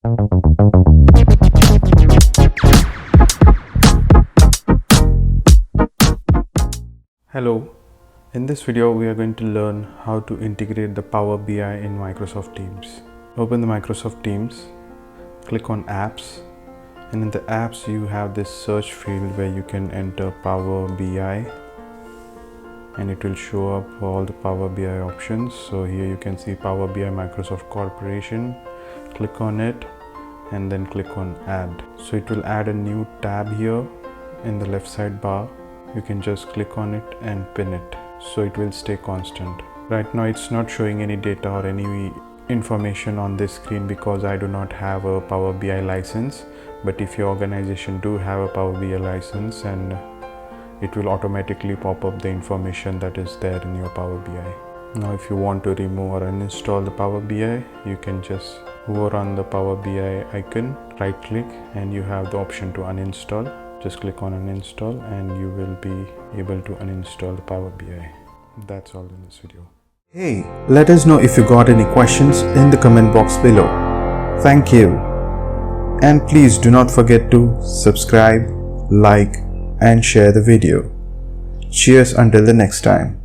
Hello, in this video we are going to learn how to integrate the Power BI in Microsoft Teams. Open the Microsoft Teams, click on Apps, and in the Apps you have this search field where you can enter Power BI and it will show up all the Power BI options. So here you can see Power BI Microsoft Corporation. Click on it and then click on Add. So it will add a new tab here in the left sidebar. You can just click on it and pin it, so it will stay constant. Right now it's not showing any data or any information on this screen because I do not have a Power BI license, but if your organization do have a Power BI license, and it will automatically pop up the information that is there in your Power BI. Now if you want to remove or uninstall the Power BI, you can just hover on the Power BI icon, right click, and you have the option to uninstall. Just click on uninstall and you will be able to uninstall the Power BI. That's all in this video. Hey, let us know if you got any questions in the comment box below. Thank you. And please do not forget to subscribe, like, and share the video. Cheers until the next time.